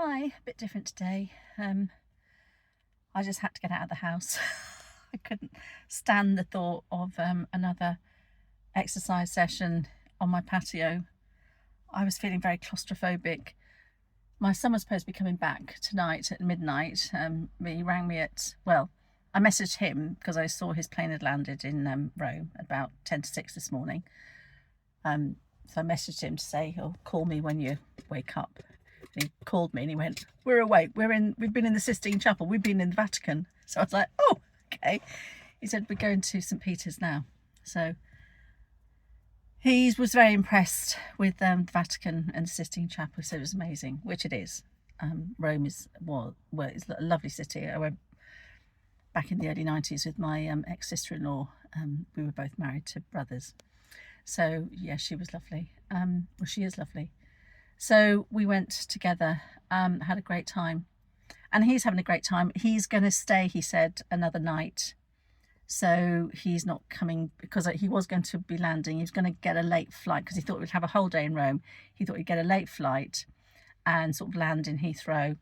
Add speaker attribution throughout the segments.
Speaker 1: Hi, a bit different today. I just had to get out of the house. I couldn't stand the thought of another exercise session on my patio. I was feeling very claustrophobic. My son was supposed to be coming back tonight at midnight. He rang me I messaged him because I saw his plane had landed in Rome about 10 to 6 this morning. So I messaged him to say, "Oh, call me when you wake up." He called me and he went, "We're awake. We've been in the Sistine Chapel. We've been in the Vatican." So I was like, "Oh, okay." He said, "We're going to St. Peter's now." So he was very impressed with the Vatican and the Sistine Chapel. So it was amazing, which it is. Rome is it's a lovely city. I went back in the early 90s with my ex-sister-in-law. We were both married to brothers. So yeah, she was lovely. She is lovely. So we went together, had a great time, and he's having a great time. He's going to stay, he said, another night. So he's not coming because he was going to be landing. He was going to get a late flight because he thought we'd have a whole day in Rome. He thought he'd get a late flight and sort of land in Heathrow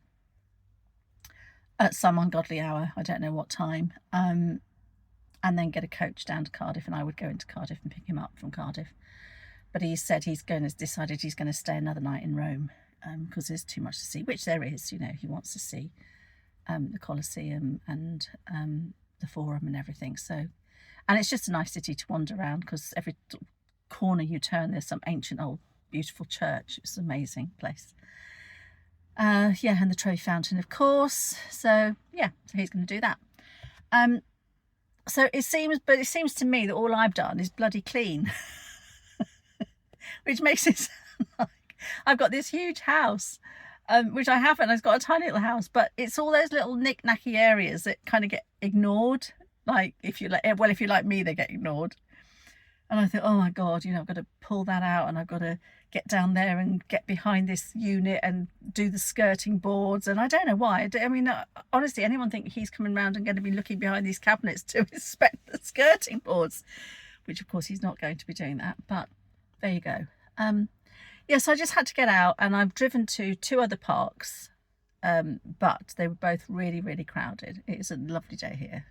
Speaker 1: at some ungodly hour. I don't know what time. And then get a coach down to Cardiff, and I would go into Cardiff and pick him up from Cardiff. But he said decided he's going to stay another night in Rome because there's too much to see, which there is. You know, he wants to see the Colosseum and the Forum and everything. So, and it's just a nice city to wander around because every corner you turn, there's some ancient old beautiful church. It's an amazing place. Yeah, and the Trevi Fountain, of course. So yeah, so he's going to do that. So it seems to me that all I've done is bloody clean. Which makes it sound like I've got this huge house, which I haven't. I've got a tiny little house, but it's all those little knick-knacky areas that kind of get ignored. Like if you're like me, they get ignored. And I thought, oh my God, I've got to pull that out, and I've got to get down there and get behind this unit and do the skirting boards. And I don't know why. I mean, honestly, anyone think he's coming around and going to be looking behind these cabinets to inspect the skirting boards? Which of course he's not going to be doing that, but there you go. So I just had to get out, and I've driven to 2 other parks, but they were both really, really crowded. It's a lovely day here.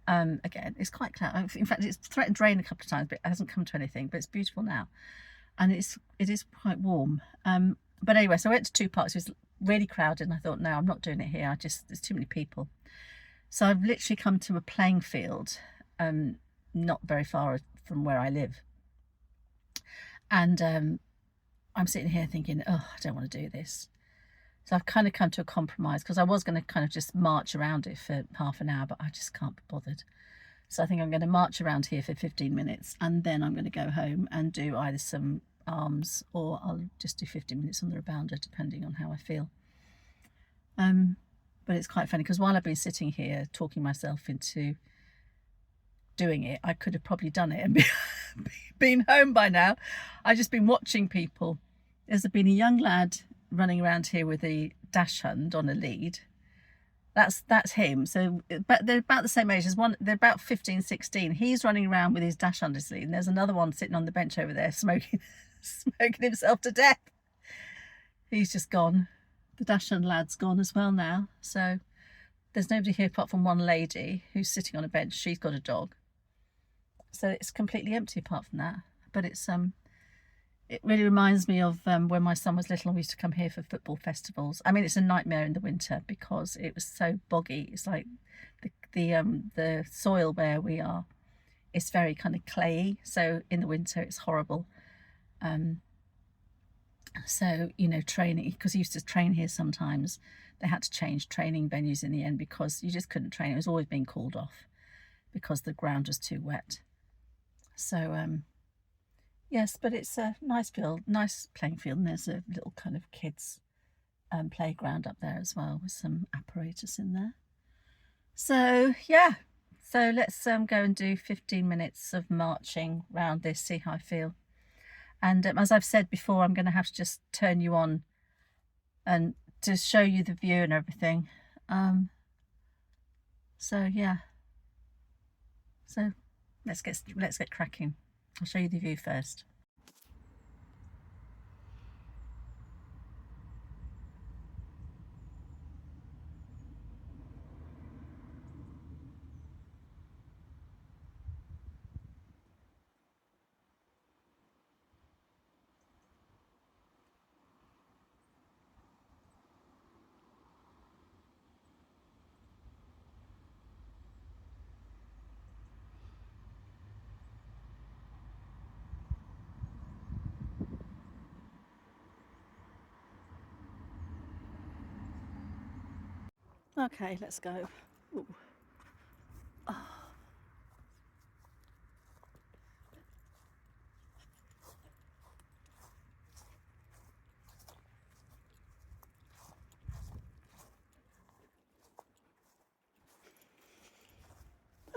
Speaker 1: Again, it's quite cloudy. In fact, it's threatened rain a couple of times, but it hasn't come to anything. But it's beautiful now, and it is quite warm. But anyway, so I went to 2 parks. It was really crowded, and I thought, no, I'm not doing it here. There's too many people. So I've literally come to a playing field, not very far from where I live. And I'm sitting here thinking, oh, I don't want to do this. So I've kind of come to a compromise because I was going to kind of just march around it for half an hour, but I just can't be bothered. So I think I'm going to march around here for 15 minutes, and then I'm going to go home and do either some arms, or I'll just do 15 minutes on the rebounder, depending on how I feel. But it's quite funny because while I've been sitting here talking myself into doing it, I could have probably done it and been home by now. I've just been watching people. There's been a young lad running around here with a dachshund on a lead. That's him. So but they're about the same age as one. They're about 15, 16. He's running around with his dash on his lead, and there's another one sitting on the bench over there smoking himself to death. He's just gone. The dachshund lad's gone as well now. So there's nobody here apart from one lady who's sitting on a bench. She's got a dog. So it's completely empty apart from that. But it really reminds me of when my son was little and we used to come here for football festivals. I mean, it's a nightmare in the winter because it was so boggy. It's like the soil where we are, it's very kind of clayey. So in the winter, it's horrible. So, training, because he used to train here sometimes, they had to change training venues in the end because you just couldn't train. It was always being called off because the ground was too wet. So, yes, but it's a nice playing field, and there's a little kind of kids playground up there as well with some apparatus in there. So yeah, so let's go and do 15 minutes of marching around this, see how I feel. And as I've said before, I'm going to have to just turn you on and to show you the view and everything. So yeah, so let's get cracking. I'll show you the view first. Okay, let's go. Ooh.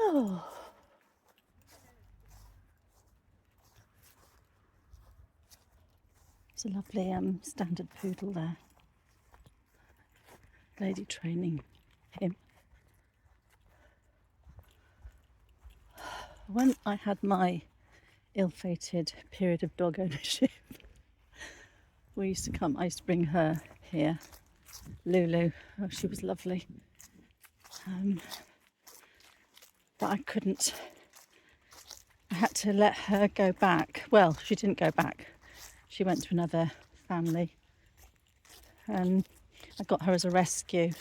Speaker 1: Oh. It's a lovely standard poodle there. Lady training him. When I had my ill-fated period of dog ownership, I used to bring her here, Lulu. Oh, she was lovely. But I couldn't. I had to let her go back. Well, she didn't go back. She went to another family. And I got her as a rescue.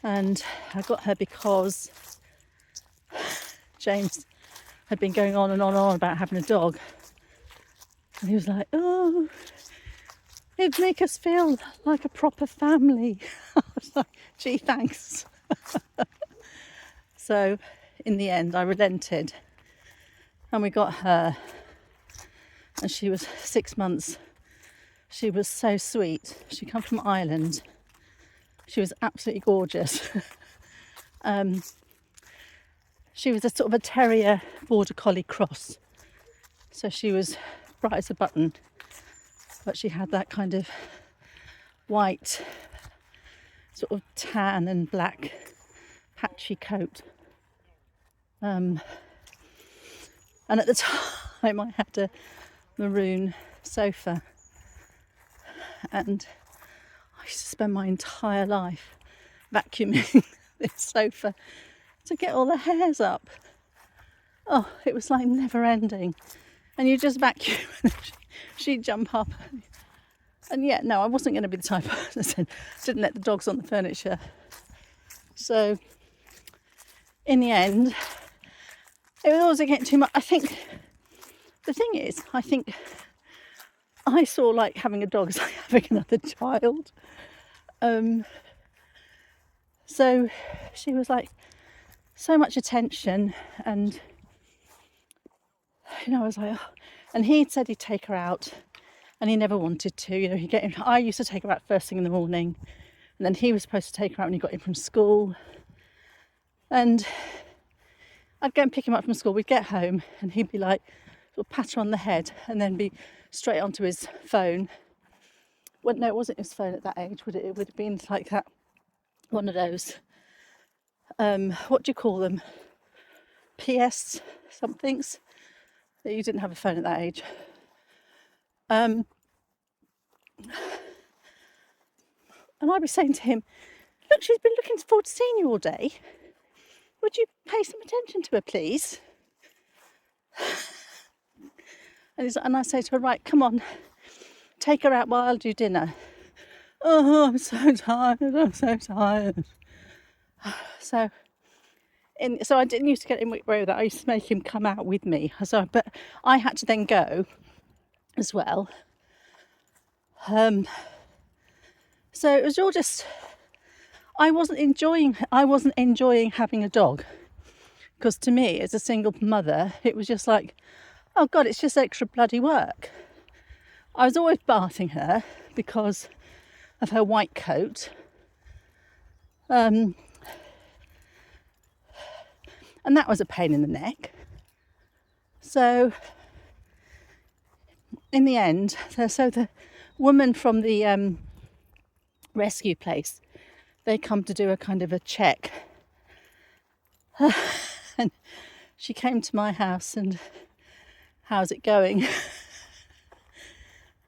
Speaker 1: And I got her because James had been going on and on and on about having a dog. And he was like, oh, it'd make us feel like a proper family. I was like, gee, thanks. So in the end, I relented and we got her. And she was 6 months. She was so sweet. She came from Ireland. She was absolutely gorgeous. She was a sort of a terrier border collie cross. So she was bright as a button, but she had that kind of white, sort of tan and black patchy coat. And at the time I had a maroon sofa, and I used to spend my entire life vacuuming this sofa to get all the hairs up. Oh, it was like never ending. And you just vacuum and she'd jump up. And yeah, no, I wasn't going to be the type of person that didn't let the dogs on the furniture. So in the end, it was always getting too much. I think the thing is, I saw like having a dog as like having another child. So she was like so much attention, and I was like, oh. And he'd said he'd take her out, and he never wanted to. I used to take her out first thing in the morning, and then he was supposed to take her out when he got in from school. And I'd go and pick him up from school. We'd get home, and he'd be like, sort of pat her on the head, and then be straight onto his phone. Well, no, it wasn't his phone at that age, would it? It would have been like that, one of those. What do you call them? PS somethings. You didn't have a phone at that age. And I'd be saying to him, look, she's been looking forward to seeing you all day. Would you pay some attention to her, please? And I say to her, right, come on, take her out while I'll do dinner. Oh, I'm so tired. So I didn't used to get him away with that. I used to make him come out with me. But I had to then go as well. So it was all just, I wasn't enjoying having a dog, because to me, as a single mother, it was just like, oh God, it's just extra bloody work. I was always bathing her because of her white coat. And that was a pain in the neck. So in the end, the woman from the rescue place, they come to do a kind of a check. And she came to my house and, how's it going?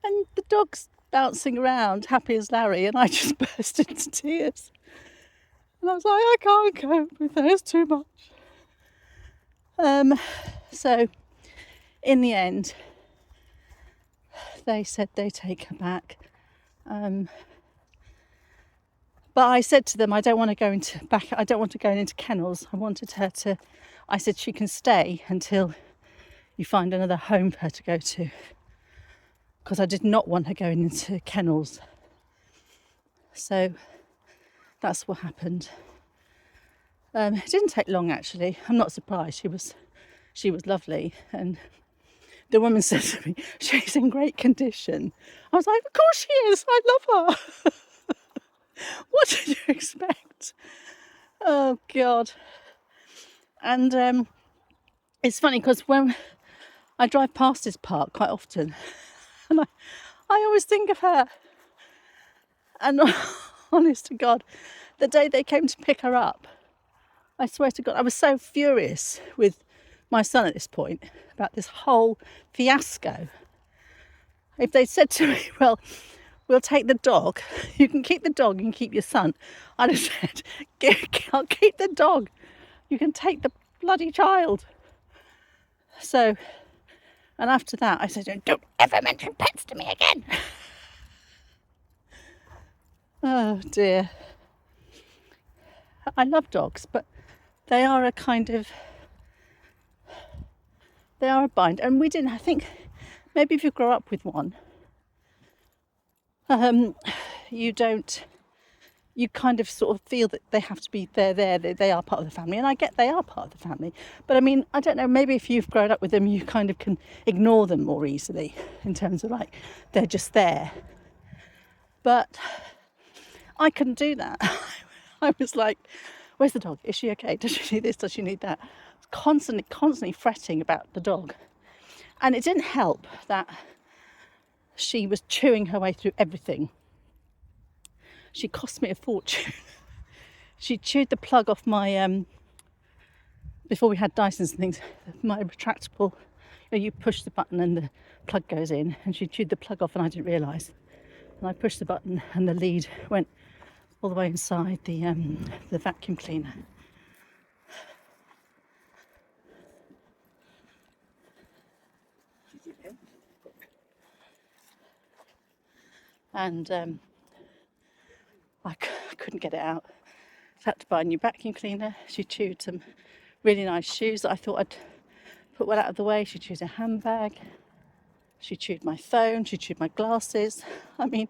Speaker 1: And the dog's bouncing around, happy as Larry, and I just burst into tears. And I was like, I can't cope with this, too much. So in the end, they said they'd take her back. But I said to them, I don't want to go into kennels. I said she can stay until you find another home for her to go to, because I did not want her going into kennels. So that's what happened. It didn't take long, actually. I'm not surprised. She was lovely, and the woman said to me, "She's in great condition." I was like, "Of course she is. I love her." What did you expect? Oh God. And it's funny because when I drive past this park quite often, and I always think of her. And honest to God, the day they came to pick her up, I swear to God, I was so furious with my son at this point about this whole fiasco. If they'd said to me, "Well, we'll take the dog, you can keep the dog, you can keep your son," I'd have said, "I'll keep the dog, you can take the bloody child." So, and after that, I said, "Don't ever mention pets to me again." Oh dear. I love dogs, but they are a bind. And we didn't, I think, maybe if you grow up with one, you kind of sort of feel that they have to be there. They are part of the family. And I get they are part of the family. But I mean, I don't know, maybe if you've grown up with them, you kind of can ignore them more easily in terms of like, they're just there. But I couldn't do that. I was like, "Where's the dog? Is she okay? Does she need this? Does she need that?" Constantly fretting about the dog. And it didn't help that she was chewing her way through everything. She cost me a fortune. She chewed the plug off my, before we had Dysons and things, my retractable, you push the button and the plug goes in, and she chewed the plug off and I didn't realise. And I pushed the button and the lead went all the way inside the vacuum cleaner. And I couldn't get it out. I had to buy a new vacuum cleaner. She chewed some really nice shoes that I thought I'd put well out of the way. She chewed a handbag. She chewed my phone. She chewed my glasses. I mean,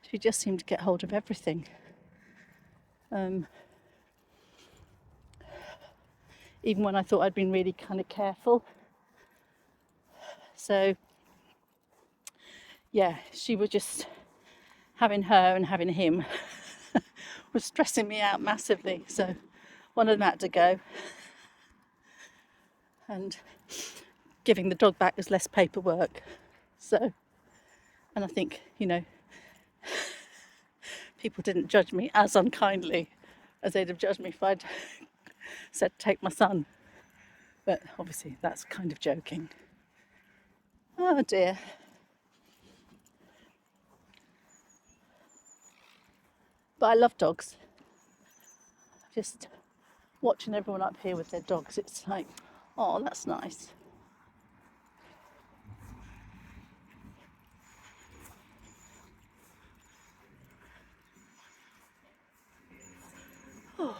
Speaker 1: she just seemed to get hold of everything. Even when I thought I'd been really kind of careful. So, yeah, she was just having her and having him was stressing me out massively. So one of them had to go. And giving the dog back was less paperwork. So, and I think, people didn't judge me as unkindly as they'd have judged me if I'd said, "Take my son." But obviously that's kind of joking. Oh dear. But I love dogs. Just watching everyone up here with their dogs, it's like, oh, that's nice. Oh.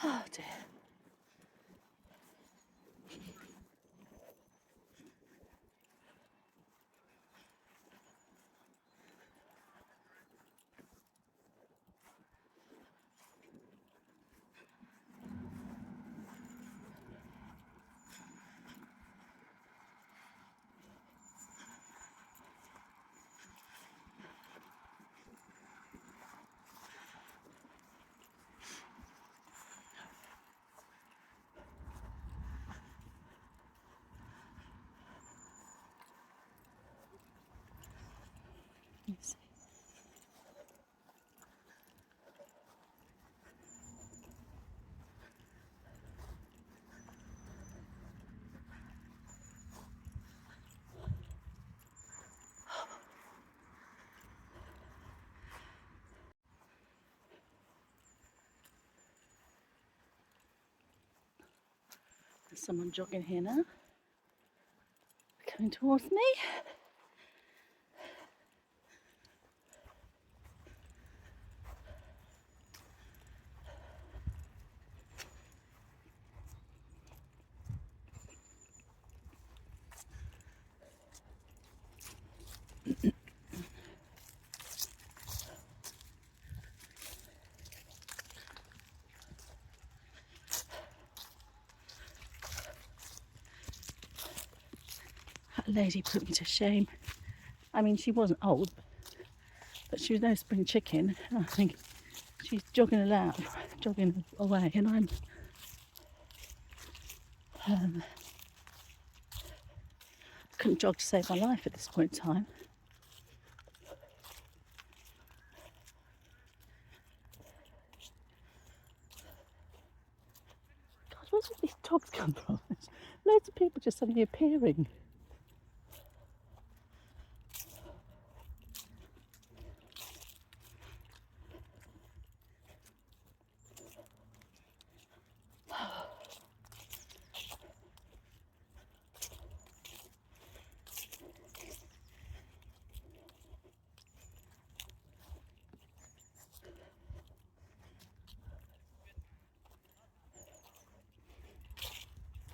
Speaker 1: Oh dear. Yes. There's someone jogging here now, coming towards me. lady put me to shame. I mean, she wasn't old, but she was no spring chicken. And I think she's jogging away, and I'm couldn't jog to save my life at this point in time. God, where did these dogs come from? There's loads of people just suddenly appearing.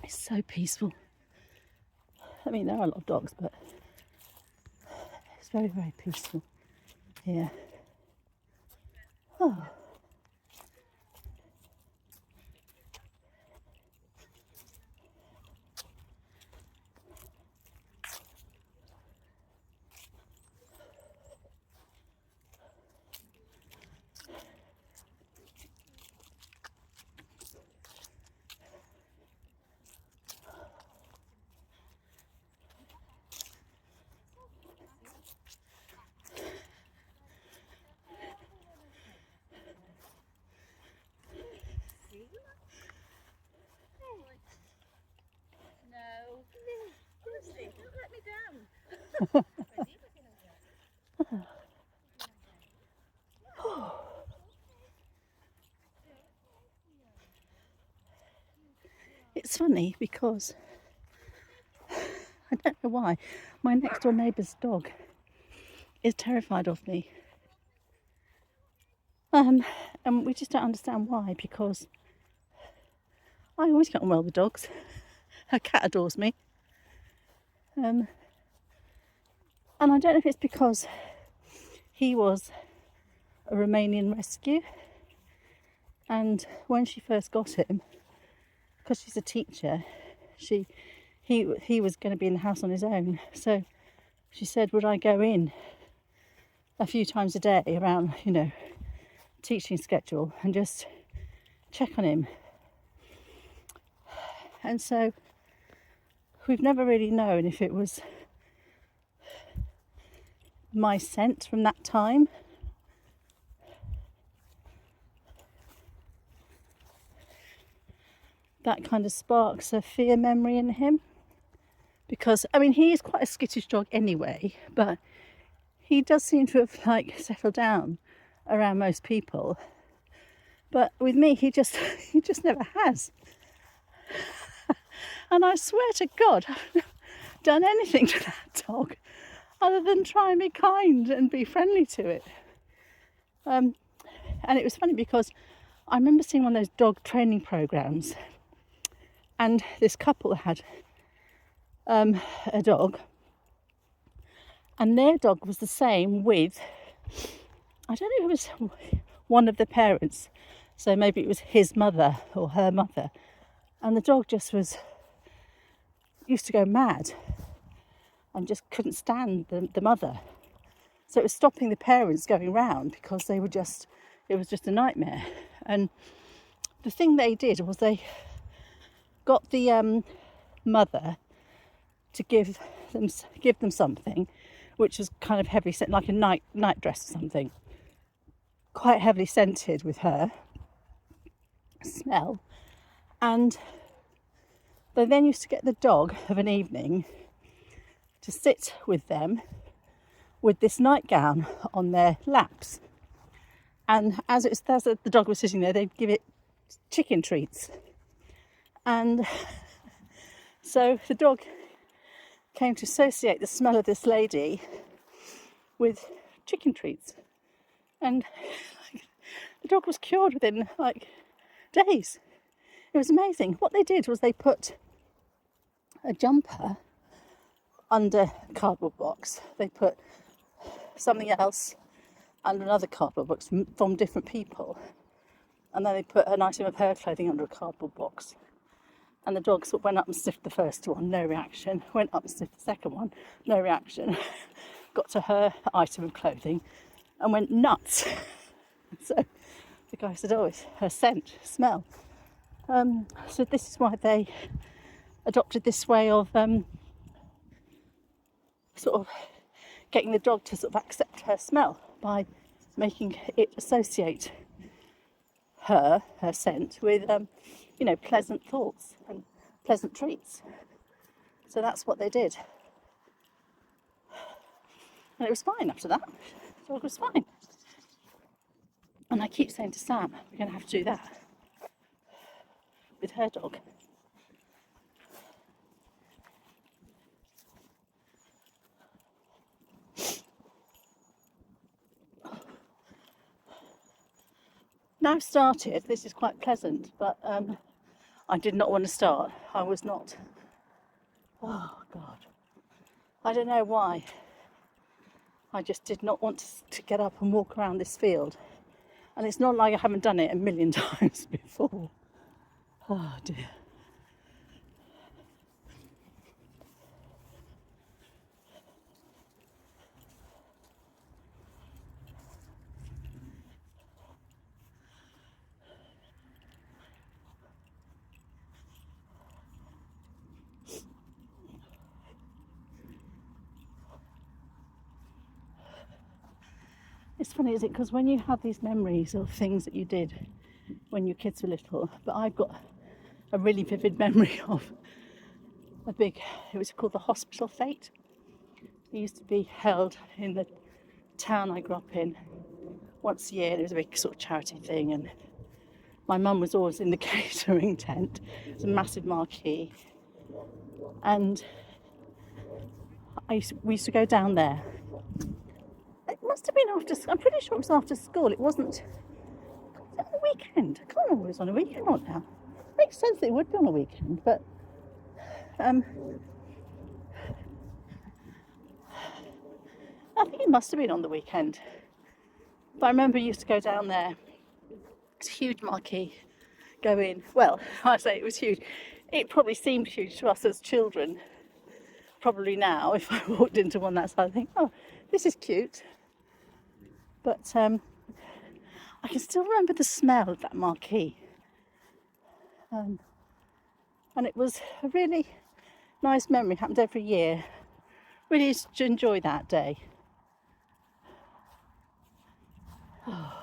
Speaker 1: It's so peaceful. I mean, there are a lot of dogs, but it's very, very peaceful here. Oh. It's funny because I don't know why my next door neighbour's dog is terrified of me. And we just don't understand why, because I always get on well with dogs. Her cat adores me. And I don't know if it's because he was a Romanian rescue, and when she first got him, because she's a teacher, he was going to be in the house on his own. So she said, would I go in a few times a day around, teaching schedule and just check on him. And so we've never really known if it was my scent from that time, that kind of sparks a fear memory in him. Because, I mean, he is quite a skittish dog anyway, but he does seem to have settled down around most people. But with me, he just never has. And I swear to God, I've never done anything to that dog other than try and be kind and be friendly to it. And it was funny because I remember seeing one of those dog training programs, and this couple had a dog, and their dog was the same with, I don't know if it was one of the parents, so maybe it was his mother or her mother, and the dog just used to go mad and just couldn't stand the mother. So it was stopping the parents going round because it was just a nightmare. And the thing they did was they got the mother to give them something which was kind of heavy scent, like a night dress or something, quite heavily scented with her smell. And they then used to get the dog of an evening to sit with them with this nightgown on their laps. And as the dog was sitting there, they'd give it chicken treats. And so the dog came to associate the smell of this lady with chicken treats. And the dog was cured within days. It was amazing. What they did was they put a jumper under a cardboard box. They put something else under another cardboard box from different people. And then they put an item of her clothing under a cardboard box. And the dog sort of went up and sniffed the first one, no reaction. Went up and sniffed the second one, no reaction. Got to her item of clothing and went nuts. So the guy said, oh, it's her scent, smell. So this is why they adopted this way of sort of getting the dog to sort of accept her smell by making it associate her scent with, pleasant thoughts and pleasant treats. So that's what they did. And it was fine after that. The dog was fine. And I keep saying to Sam, we're going to have to do that with her dog. Now started, this is quite pleasant, but I did not want to start. I was not. Oh God. I don't know why. I just did not want to get up and walk around this field. And it's not like I haven't done it a million times before. Oh dear. It's funny, is it? Because when you have these memories of things that you did when your kids were little, but I've got a really vivid memory of it was called the hospital fete. It used to be held in the town I grew up in once a year. It was a big sort of charity thing, and my mum was always in the catering tent. It was a massive marquee, and we used to go down there. It must have been I'm pretty sure it was after school. It wasn't on a weekend. I can't remember if it was on a weekend or not now. Makes sense that it would be on a weekend, but I think it must have been on the weekend. But I remember I used to go down there. It's a huge marquee. Go in. Well, I say it was huge. It probably seemed huge to us as children. Probably now, if I walked into one that size, I think, oh, this is cute. But I can still remember the smell of that marquee. And it was a really nice memory. It happened every year. Really used to enjoy that day. Oh.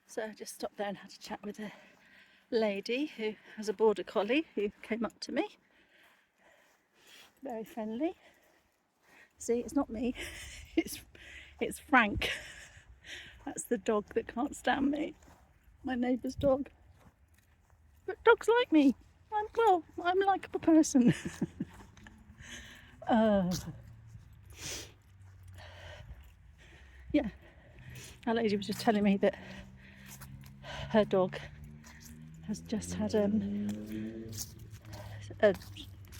Speaker 1: So I just stopped there and had a chat with a lady who has a border collie who came up to me. Very friendly. See, it's not me. It's Frank. That's the dog that can't stand me. My neighbour's dog. But dogs like me. I'm a likeable person. Yeah. That lady was just telling me that her dog has just had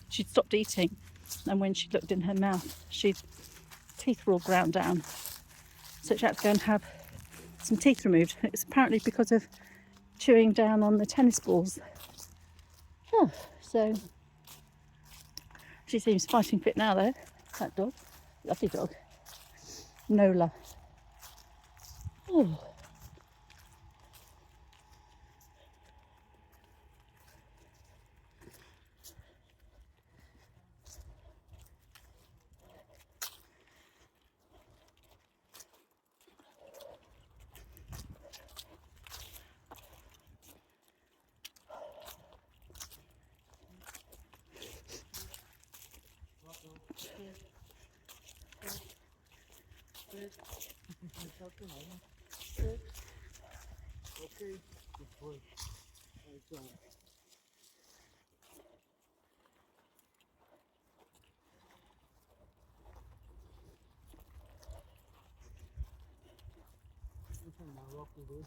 Speaker 1: she'd stopped eating, and when she looked in her mouth, teeth were all ground down, so she had to go and have some teeth removed. It's apparently because of chewing down on the tennis balls. So she seems fighting fit now though, that dog. Lovely dog. Nola. Oh.
Speaker 2: Okay, good boy. Right down. Listen, my rock will do.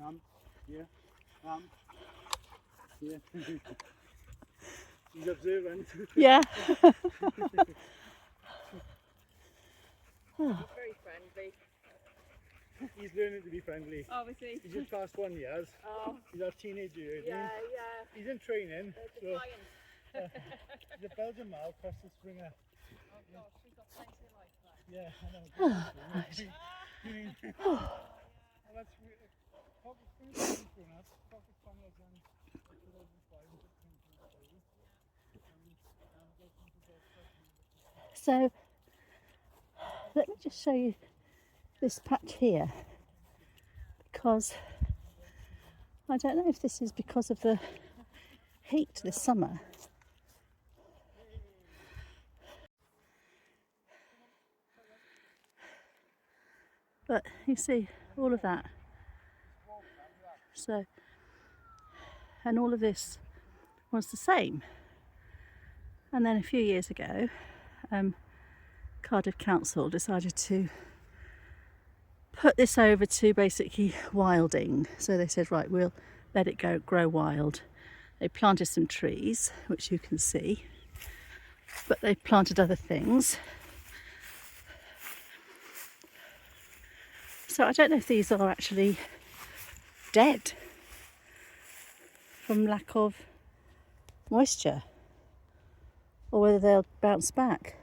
Speaker 2: Come, here, come, here. He's observant.
Speaker 1: Yeah.
Speaker 3: Very friendly.
Speaker 2: He's learning to be friendly.
Speaker 3: Obviously.
Speaker 2: He's just past 1 year.
Speaker 3: Oh.
Speaker 2: He's our teenager, isn't he?
Speaker 3: Yeah.
Speaker 2: He's in training.
Speaker 3: There's
Speaker 2: So, he's a Belgian male across the Springer.
Speaker 3: Oh gosh, she's got plenty of life left.
Speaker 2: Yeah, I know. Well, that's pocket Springers grown up. Pocket Spaniels and 2005 and 2022.
Speaker 1: So let me just show you this patch here, because I don't know if this is because of the heat this summer. But you see all of that. So, and all of this was the same. And then a few years ago, Cardiff Council decided to put this over to basically wilding. So they said, right, we'll let it grow wild. They planted some trees, which you can see, but they planted other things. So I don't know if these are actually dead from lack of moisture, or whether they'll bounce back.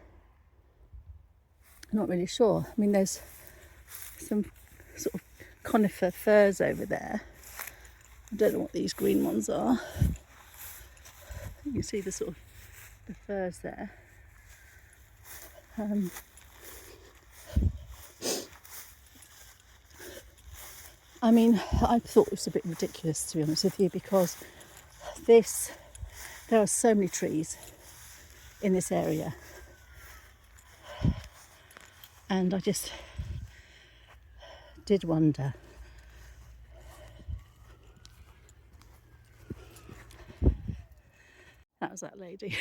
Speaker 1: I'm not really sure. I mean, there's some sort of conifer firs over there. I don't know what these green ones are. You can see the sort of the firs there. I mean, I thought it was a bit ridiculous, to be honest with you, because there are so many trees in this area, and I just did wonder. That was that lady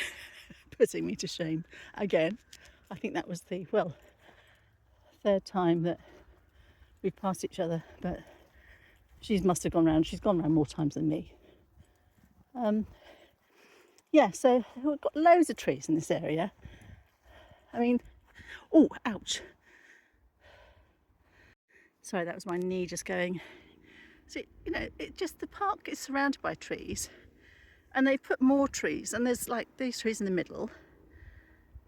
Speaker 1: putting me to shame again. I think that was the, well, third time that we've passed each other, but she must have gone round. She's gone round more times than me. Yeah, so we've got loads of trees in this area. I mean, oh, ouch. Sorry, that was my knee just going. So, you know, the park is surrounded by trees, and they put more trees, and there's like these trees in the middle,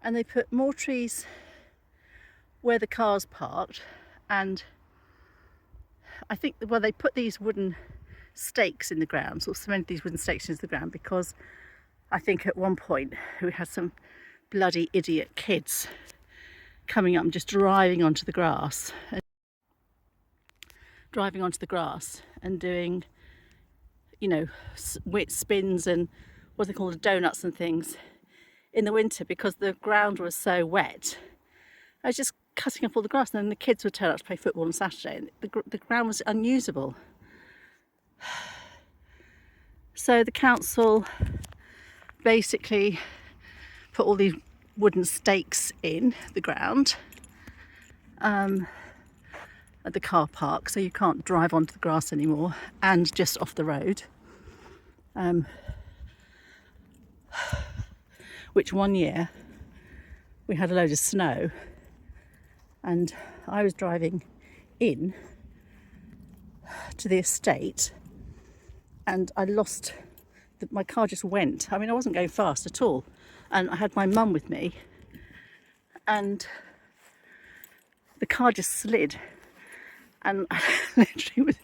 Speaker 1: and they put more trees where the cars parked, and I think, well, they put these wooden stakes in the ground, sort of cemented these wooden stakes into the ground, because I think at one point we had some bloody idiot kids coming up and just driving onto the grass and doing, you know, spins and what they call donuts and things in the winter, because the ground was so wet. I was just cutting up all the grass, and then the kids would turn up to play football on Saturday, and the ground was unusable. So the council basically put all these wooden stakes in the ground at the car park, so you can't drive onto the grass anymore, and just off the road. Which one year we had a load of snow, and I was driving in to the estate, and I lost my car just went. I mean, I wasn't going fast at all, and I had my mum with me, and the car just slid, and I literally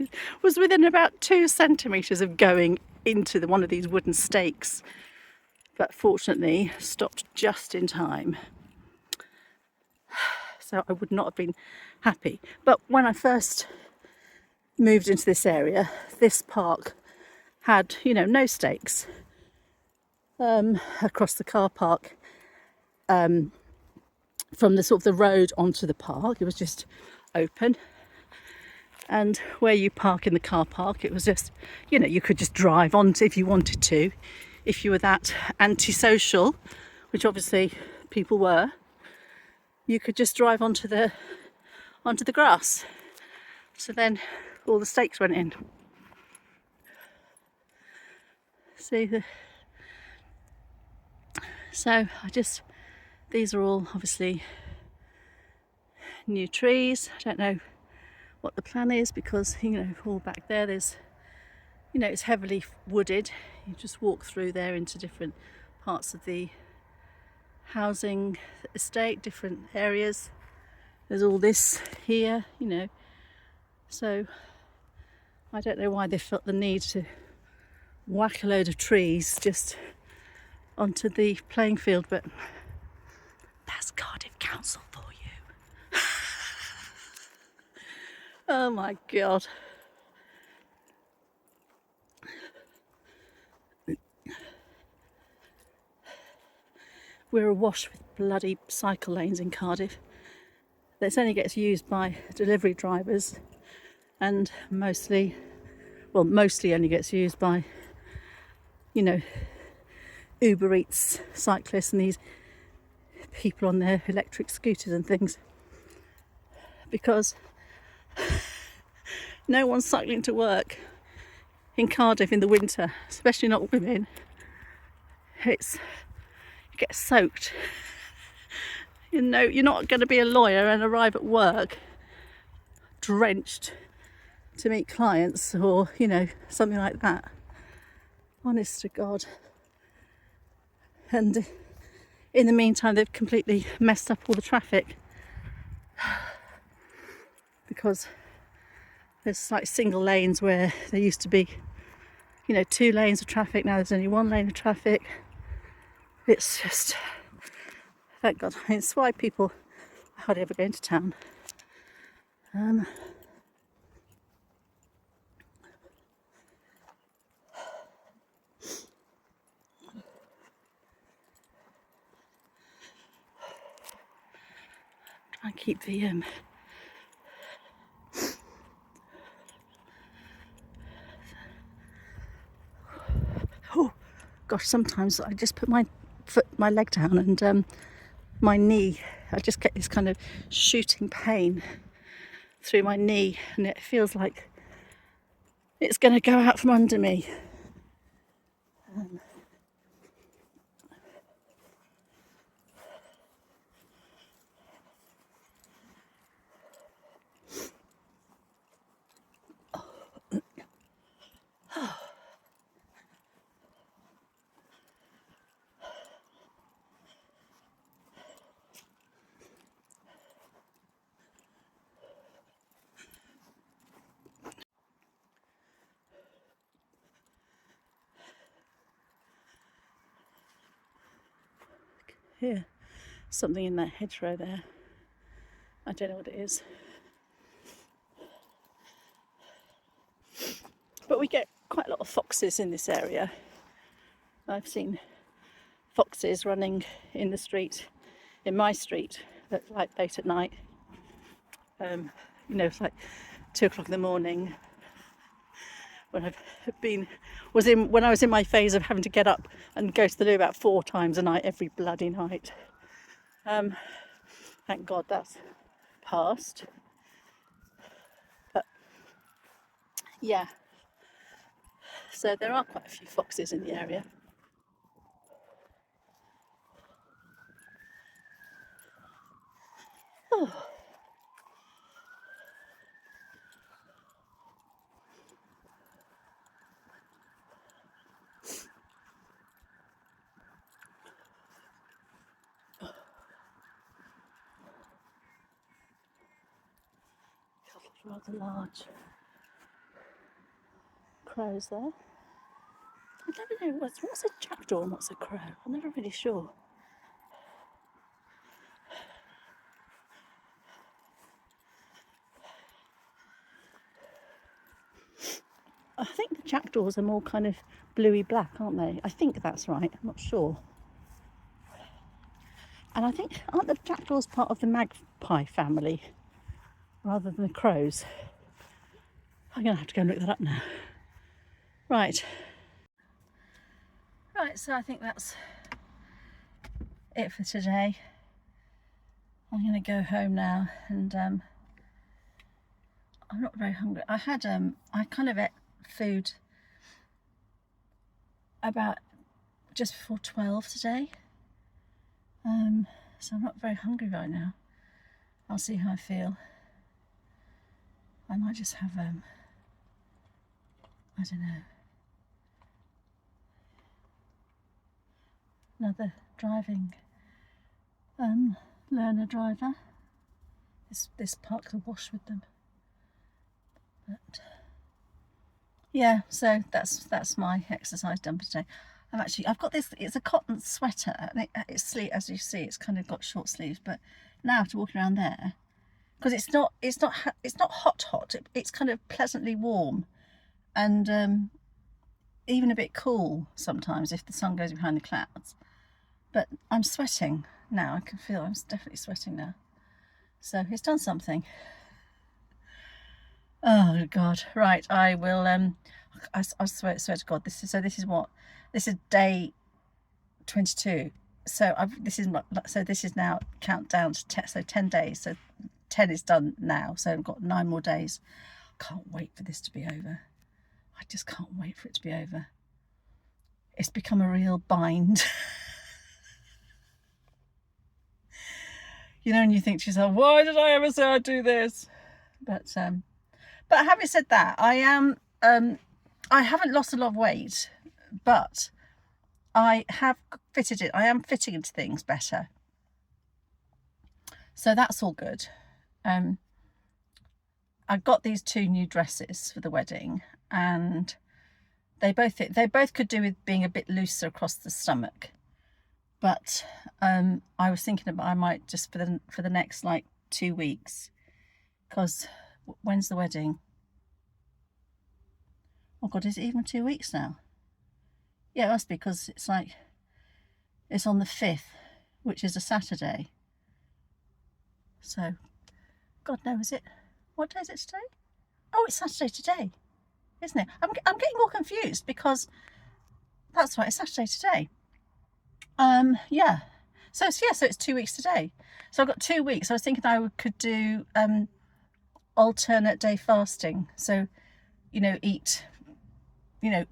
Speaker 1: was within about 2 centimetres of going into one of these wooden stakes, but fortunately stopped just in time. So I would not have been happy. But when I first moved into this area, this park had, no stakes across the car park, from the sort of the road onto the park. It was just open, and where you park in the car park, it was just, you could just drive on if you wanted to. If you were that antisocial, which obviously people were, you could just drive onto the grass. So then all the stakes went in. So these are all obviously new trees. I don't know what the plan is, because all back there's it's heavily wooded. You just walk through there into different parts of the housing estate, different areas. There's all this here, so I don't know why they felt the need to whack a load of trees just onto the playing field, but that's Cardiff Council for you. Oh my God. We're awash with bloody cycle lanes in Cardiff. This only gets used by delivery drivers, and mostly only gets used by, Uber Eats cyclists and these people on their electric scooters and things, because no one's cycling to work in Cardiff in the winter, especially not women. You get soaked. You're not going to be a lawyer and arrive at work drenched to meet clients, or something like that. Honest to God. And in the meantime, they've completely messed up all the traffic, because there's like single lanes where there used to be 2 lanes of traffic. Now there's only 1 lane of traffic. It's just, thank God. It's why people hardly ever go into town. Try and keep the oh gosh, sometimes I just put my leg down, and my knee, I just get this kind of shooting pain through my knee, and it feels like it's going to go out from under me. Here, something in that hedgerow there. I don't know what it is. But we get quite a lot of foxes in this area. I've seen foxes running in the street, in my street, like late at night. It's like 2 o'clock in the morning, when when I was in my phase of having to get up and go to the loo about 4 times a night, every bloody night. Thank God that's passed. But yeah, so there are quite a few foxes in the area. Oh. Rather large crows there. I never know what's a jackdaw and what's a crow. I'm never really sure. I think the jackdaws are more kind of bluey black, aren't they? I think that's right. I'm not sure. And I think, aren't the jackdaws part of the magpie family rather than the crows? I'm going to have to go and look that up now. Right. Right, so I think that's it for today. I'm going to go home now, and I'm not very hungry. I kind of ate food about just before 12 today. So I'm not very hungry right now. I'll see how I feel. I might just have I don't know, another driving learner driver. This park will wash with them. But yeah, so that's my exercise done for today. I've got this, it's a cotton sweater, and it's sleeve, as you see, it's kind of got short sleeves, but now after walking around there, because it's not hot, it's kind of pleasantly warm, and even a bit cool sometimes if the sun goes behind the clouds. But I'm sweating now. I can feel I'm definitely sweating now. So it's done something. Oh God! Right, I will. I swear to God, this is day 22. So this is now countdown to 10, so 10 days. So 10 is done now. So I've got 9 more days. Can't wait for this to be over. I just can't wait for it to be over. It's become a real bind. You know, and you think to yourself, why did I ever say I'd do this? But having said that, I haven't lost a lot of weight, but I have fitted it. I am fitting into things better. So that's all good. I got these 2 new dresses for the wedding, and they both fit. They both could do with being a bit looser across the stomach. But I was thinking about I might just for the next like 2 weeks, because when's the wedding? Oh God, is it even 2 weeks now? Yeah, it must be, because it's on the 5th, which is a Saturday. So, God knows, is it? What day is it today? Oh, it's Saturday today, isn't it? I'm getting all confused, because that's right, it's Saturday today. Yeah. So it's 2 weeks today. So I've got 2 weeks. I was thinking I could do alternate day fasting. So, eat,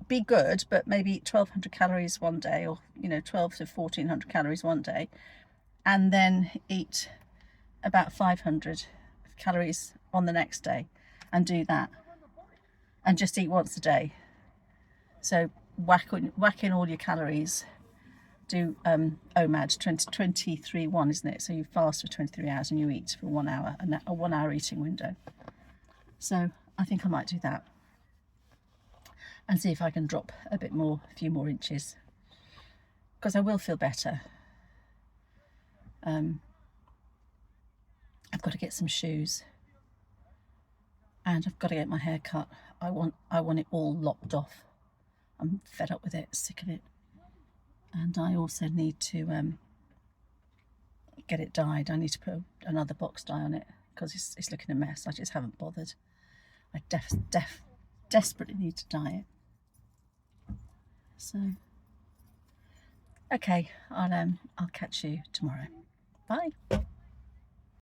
Speaker 1: be good, but maybe eat 1,200 calories one day, or 12 to 1,400 calories one day, and then eat about 500 calories on the next day, and do that, and just eat once a day. So whack in all your calories. Do OMAD 23-1, isn't it? So you fast for 23 hours and you eat for 1 hour, a 1 hour eating window. So I think I might do that, and see if I can drop a few more inches, because I will feel better. I've got to get some shoes, and I've got to get my hair cut. I want it all lopped off. I'm fed up with it, sick of it. And I also need to get it dyed. I need to put another box dye on it, because it's looking a mess. I just haven't bothered. I desperately need to dye it. So, okay, I'll catch you tomorrow. Bye.